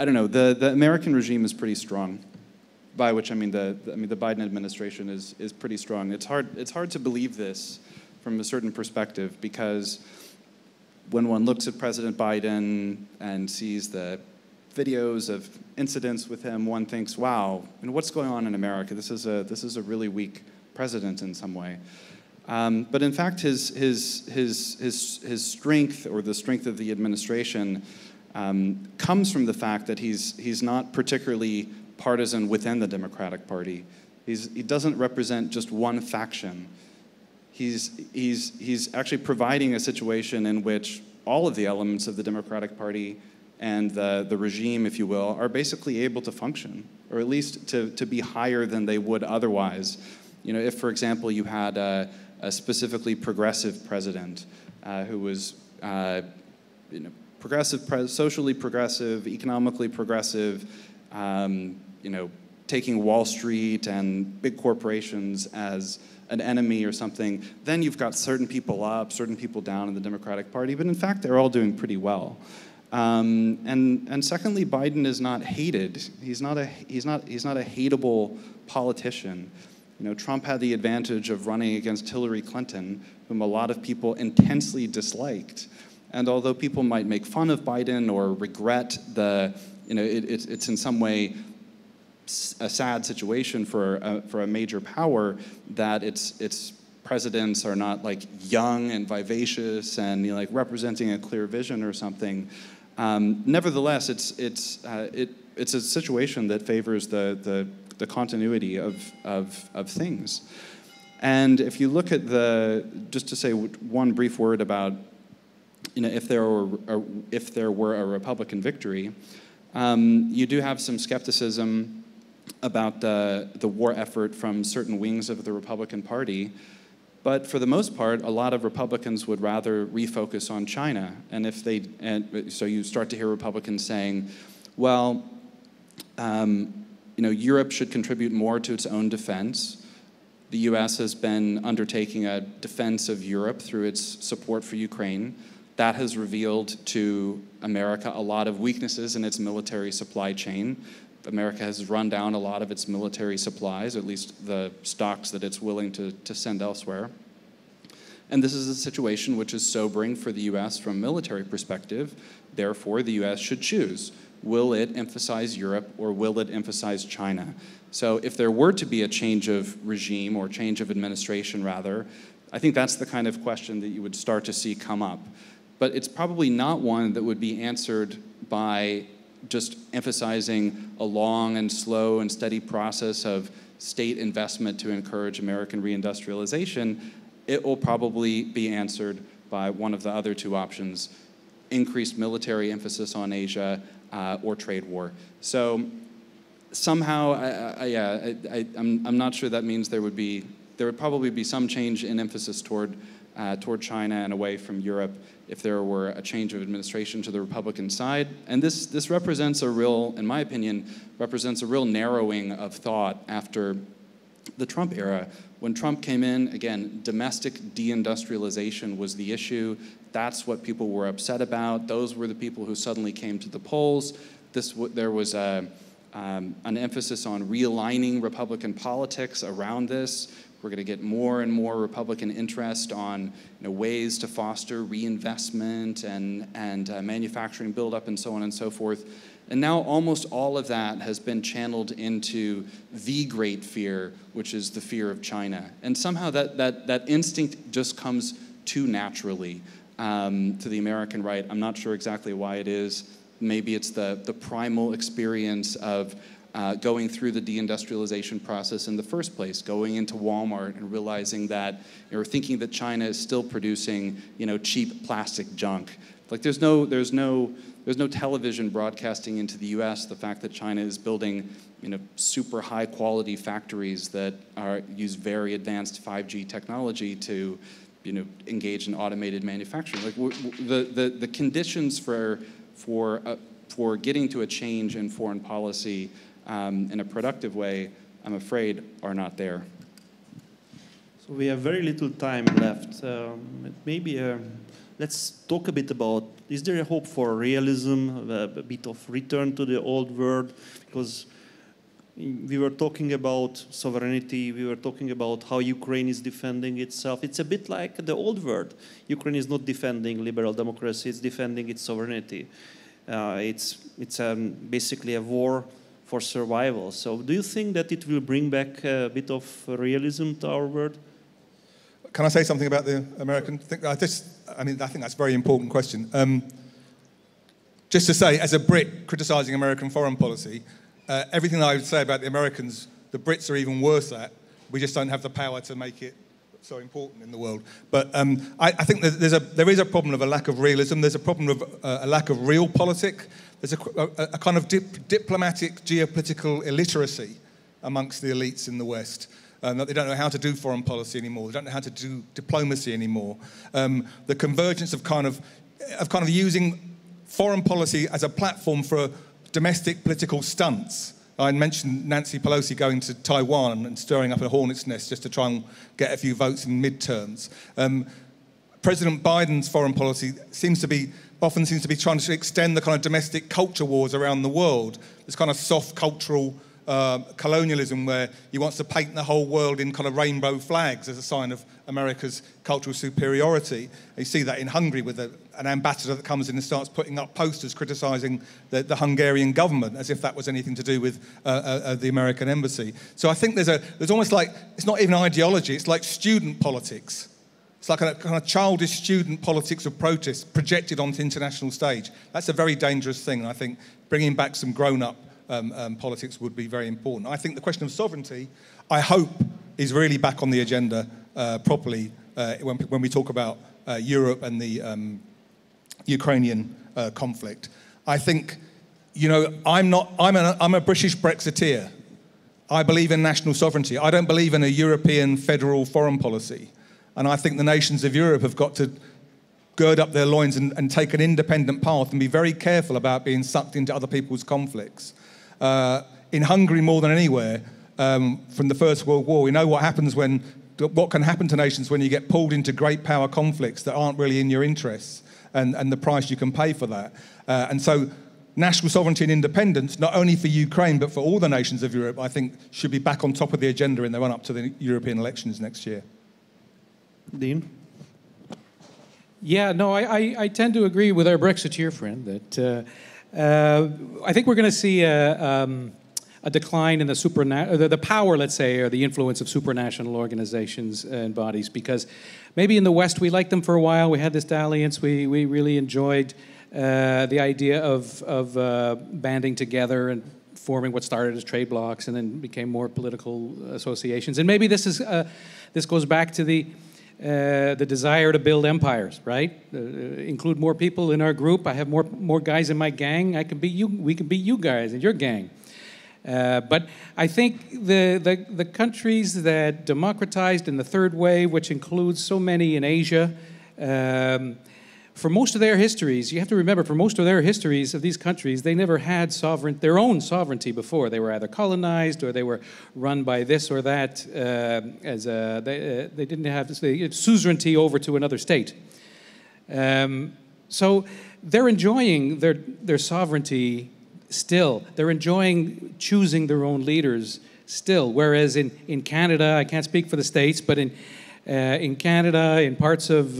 don't know, the American regime is pretty strong, by which I mean the Biden administration is pretty strong. It's hard to believe this from a certain perspective, because when one looks at President Biden and sees the videos of incidents with him, one thinks, wow, and what's going on in America? This is a really weak president in some way. But in fact, his strength, or the strength of the administration, comes from the fact that he's not particularly partisan within the Democratic Party. He doesn't represent just one faction. He's actually providing a situation in which all of the elements of the Democratic Party and the regime, if you will, are basically able to function, or at least to be higher than they would otherwise. You know, if, for example, you had a specifically progressive president who was, socially progressive, economically progressive, taking Wall Street and big corporations as an enemy or something, then you've got certain people up, certain people down in the Democratic Party. But in fact, they're all doing pretty well. And secondly, Biden is not hated. He's not a hateable politician. You know, Trump had the advantage of running against Hillary Clinton, whom a lot of people intensely disliked. And although people might make fun of Biden or regret it's in some way a sad situation for a major power that its presidents are not like young and vivacious and representing a clear vision or something. Nevertheless, it's a situation that favors the continuity of things. And if you look at just to say one brief word about, if there were a Republican victory, you do have some skepticism about the war effort from certain wings of the Republican Party. But for the most part, a lot of Republicans would rather refocus on China. And so you start to hear Republicans saying, well, Europe should contribute more to its own defense. The US has been undertaking a defense of Europe through its support for Ukraine. That has revealed to America a lot of weaknesses in its military supply chain. America has run down a lot of its military supplies, or at least the stocks that it's willing to send elsewhere. And this is a situation which is sobering for the US from a military perspective. Therefore, the US should choose. Will it emphasize Europe, or will it emphasize China? So if there were to be a change of regime, or change of administration rather, I think that's the kind of question that you would start to see come up. But it's probably not one that would be answered by just emphasizing a long and slow and steady process of state investment to encourage American reindustrialization. It will probably be answered by one of the other two options: increased military emphasis on Asia or trade war. So somehow, I'm not sure that means there would probably be some change in emphasis toward China and away from Europe if there were a change of administration to the Republican side. And this represents in my opinion, represents a real narrowing of thought after the Trump era. When Trump came in, again, domestic deindustrialization was the issue. That's what people were upset about. Those were the people who suddenly came to the polls. There was an emphasis on realigning Republican politics around this. We're going to get more and more Republican interest on ways to foster reinvestment and manufacturing buildup and so on and so forth. And now almost all of that has been channeled into the great fear, which is the fear of China. And somehow that instinct just comes too naturally to the American right. I'm not sure exactly why it is. Maybe it's the primal experience of going through the deindustrialization process in the first place, going into Walmart and realizing that, or thinking that China is still producing, cheap plastic junk. Like there's no there's no television broadcasting into the U.S. the fact that China is building, super high quality factories that use very advanced 5G technology to, engage in automated manufacturing. Like the conditions for getting to a change in foreign policy in a productive way, I'm afraid, are not there. So we have very little time left. Maybe let's talk a bit about, is there a hope for realism, a bit of return to the old world? Because we were talking about sovereignty, we were talking about how Ukraine is defending itself. It's a bit like the old world. Ukraine is not defending liberal democracy, it's defending its sovereignty. It's basically a war for survival. So do you think that it will bring back a bit of realism to our world? Can I say something about the American thing? I think that's a very important question. Just to say, as a Brit criticising American foreign policy, everything I would say about the Americans, the Brits are even worse at. We just don't have the power to make it so important in the world. But I think there is a problem of a lack of realism. There's a problem of a lack of realpolitik. There's a kind of diplomatic, geopolitical illiteracy amongst the elites in the West. That they don't know how to do foreign policy anymore. They don't know how to do diplomacy anymore. The convergence of kind of using foreign policy as a platform for domestic political stunts. I mentioned Nancy Pelosi going to Taiwan and stirring up a hornet's nest just to try and get a few votes in midterms. President Biden's foreign policy often seems to be trying to extend the kind of domestic culture wars around the world. This kind of soft cultural colonialism where he wants to paint the whole world in kind of rainbow flags as a sign of America's cultural superiority. You see that in Hungary with an ambassador that comes in and starts putting up posters criticising the Hungarian government as if that was anything to do with the American embassy. So I think there's almost like, it's not even ideology, it's like student politics. It's like a kind of childish student politics of protest projected onto international stage. That's a very dangerous thing, and I think bringing back some grown-up politics would be very important. I think the question of sovereignty, I hope, is really back on the agenda properly when we talk about Europe and the Ukrainian conflict. I think, I'm a British Brexiteer. I believe in national sovereignty. I don't believe in a European federal foreign policy. And I think the nations of Europe have got to gird up their loins and take an independent path and be very careful about being sucked into other people's conflicts. In Hungary, more than anywhere, from the First World War, we know what can happen to nations when you get pulled into great power conflicts that aren't really in your interests, and the price you can pay for that. And so national sovereignty and independence, not only for Ukraine, but for all the nations of Europe, I think should be back on top of the agenda in the run-up to the European elections next year. Dean? Yeah, no, I tend to agree with our Brexiteer friend that I think we're going to see a decline in the power, let's say, or the influence of supranational organizations and bodies, because maybe in the West we liked them for a while. We had this dalliance. We really enjoyed the idea of banding together and forming what started as trade blocs and then became more political associations. And maybe this goes back to the desire to build empires, right? Include more people in our group. I have more guys in my gang. I can be you. We can be you guys in your gang. But I think the countries that democratized in the third wave, which includes so many in Asia, for most of their histories, you have to remember, for most of their histories of these countries, they never had their own sovereignty before. They were either colonized or they were run by this or that. They didn't have suzerainty over to another state. So they're enjoying their sovereignty still. They're enjoying choosing their own leaders still. Whereas in Canada, I can't speak for the States, but in Canada, in parts of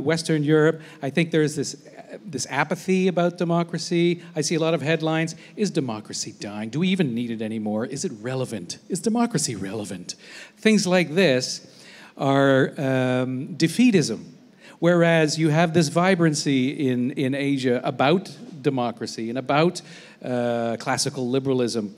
Western Europe, I think there's this apathy about democracy. I see a lot of headlines. Is democracy dying? Do we even need it anymore? Is it relevant? Is democracy relevant? Things like this are defeatism. Whereas you have this vibrancy in Asia about democracy and about classical liberalism.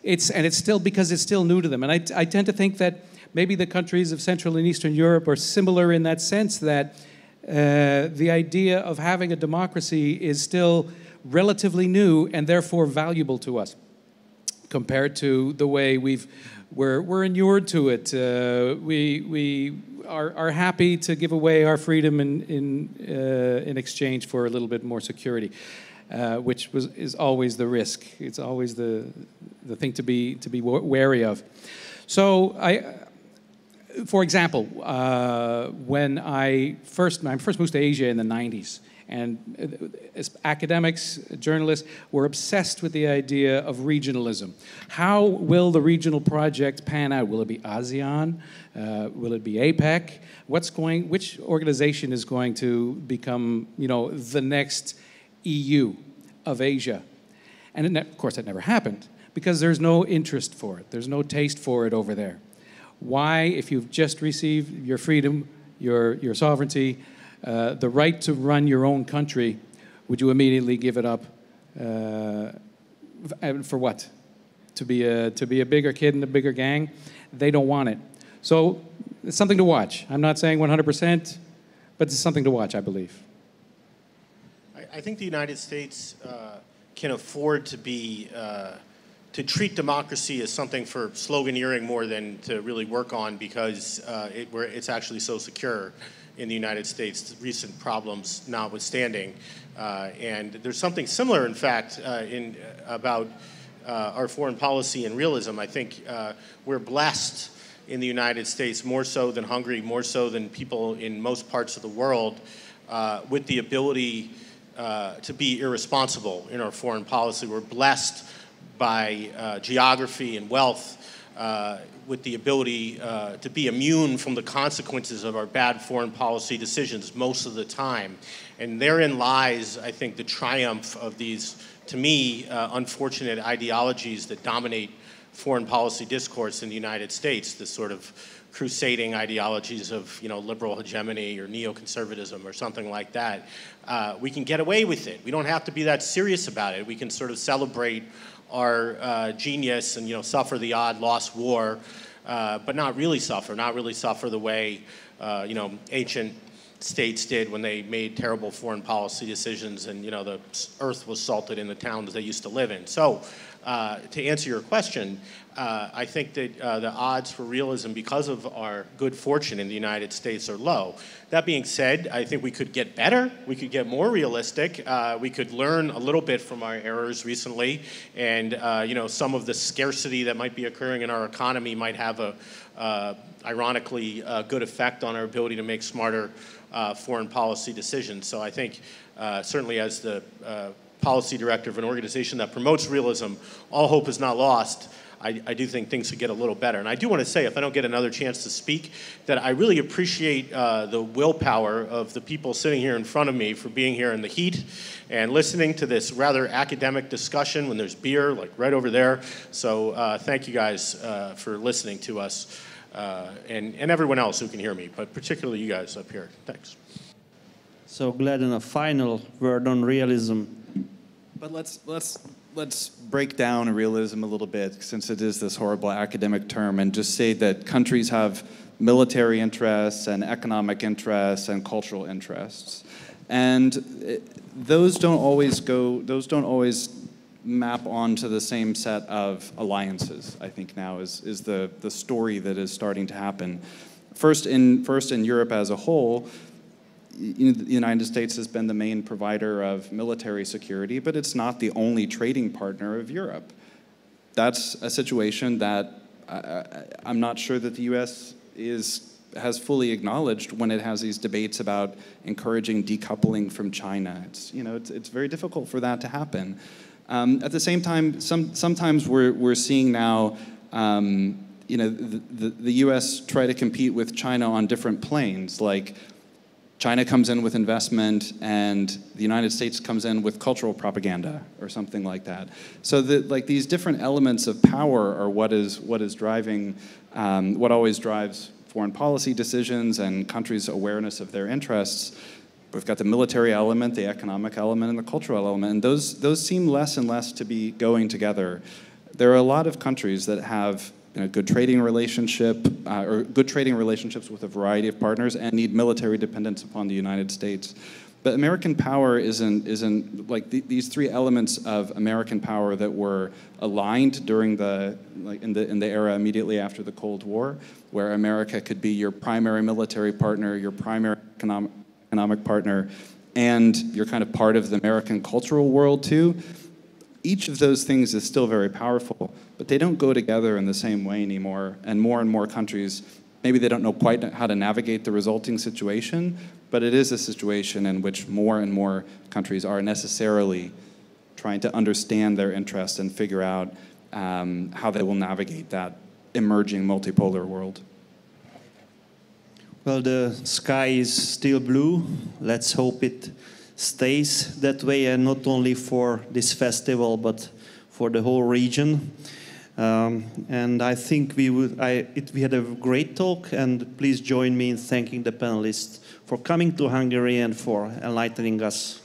It's still because it's still new to them. And I tend to think that maybe the countries of Central and Eastern Europe are similar in that sense, that the idea of having a democracy is still relatively new and therefore valuable to us compared to the way we're inured to it. We are happy to give away our freedom in exchange for a little bit more security, which is always the risk. It's always the thing to be wary of. So for example, when I first moved to Asia in the 90s, and as academics, journalists, were obsessed with the idea of regionalism. How will the regional project pan out? Will it be ASEAN? Will it be APEC? Which organization is going to become, the next EU of Asia? And of course, that never happened because there's no interest for it. There's no taste for it over there. Why, if you've just received your freedom, your sovereignty, the right to run your own country, would you immediately give it up? For what? To be a bigger kid in a bigger gang? They don't want it. So it's something to watch. I'm not saying 100%, but it's something to watch, I believe. I think the United States can afford to treat democracy as something for sloganeering more than to really work on, because it's actually so secure in the United States, recent problems notwithstanding. And there's something similar, in fact, about our foreign policy and realism. I think we're blessed in the United States, more so than Hungary, more so than people in most parts of the world, with the ability to be irresponsible in our foreign policy. We're blessed by geography and wealth, with the ability to be immune from the consequences of our bad foreign policy decisions most of the time. And therein lies, I think, the triumph of these, to me, unfortunate ideologies that dominate foreign policy discourse in the United States, this sort of crusading ideologies of liberal hegemony or neoconservatism or something like that. We can get away with it. We don't have to be that serious about it. We can sort of celebrate our genius and suffer the odd lost war, but not really suffer the way ancient states did when they made terrible foreign policy decisions and the earth was salted in the towns they used to live in. So to answer your question, I think that the odds for realism because of our good fortune in the United States are low. That being said, I think we could get better. We could get more realistic. We could learn a little bit from our errors recently, and some of the scarcity that might be occurring in our economy might have a ironically good effect on our ability to make smarter foreign policy decisions. So I think certainly as the policy director of an organization that promotes realism, all hope is not lost. I do think things could get a little better. And I do want to say, if I don't get another chance to speak, that I really appreciate the willpower of the people sitting here in front of me for being here in the heat and listening to this rather academic discussion when there's beer, like right over there. So thank you guys for listening to us and everyone else who can hear me, but particularly you guys up here. Thanks. So glad in a final word on realism. But let's break down realism a little bit, since it is this horrible academic term, and just say that countries have military interests and economic interests and cultural interests, and those don't always map onto the same set of alliances. I think now is the story that is starting to happen. First in Europe as a whole. The United States has been the main provider of military security, but it's not the only trading partner of Europe. That's a situation that I'm not sure that the U.S. has fully acknowledged when it has these debates about encouraging decoupling from China. It's very difficult for that to happen. At the same time, sometimes we're seeing now the U.S. try to compete with China on different planes, like China comes in with investment and the United States comes in with cultural propaganda or something like that. So these different elements of power are what is driving, what always drives foreign policy decisions and countries' awareness of their interests. We've got the military element, the economic element, and the cultural element, and those seem less and less to be going together. There are a lot of countries that have good trading relationship or good trading relationships with a variety of partners, and need military dependence upon the United States. But American power isn't like these three elements of American power that were aligned during in the era immediately after the Cold War, where America could be your primary military partner, your primary economic partner, and you're kind of part of the American cultural world too. Each of those things is still very powerful, but they don't go together in the same way anymore. And more countries, maybe they don't know quite how to navigate the resulting situation, but it is a situation in which more and more countries are necessarily trying to understand their interests and figure out how they will navigate that emerging multipolar world. Well, the sky is still blue. Let's hope it stays that way, and not only for this festival, but for the whole region. And I think we had a great talk, and please join me in thanking the panelists for coming to Hungary and for enlightening us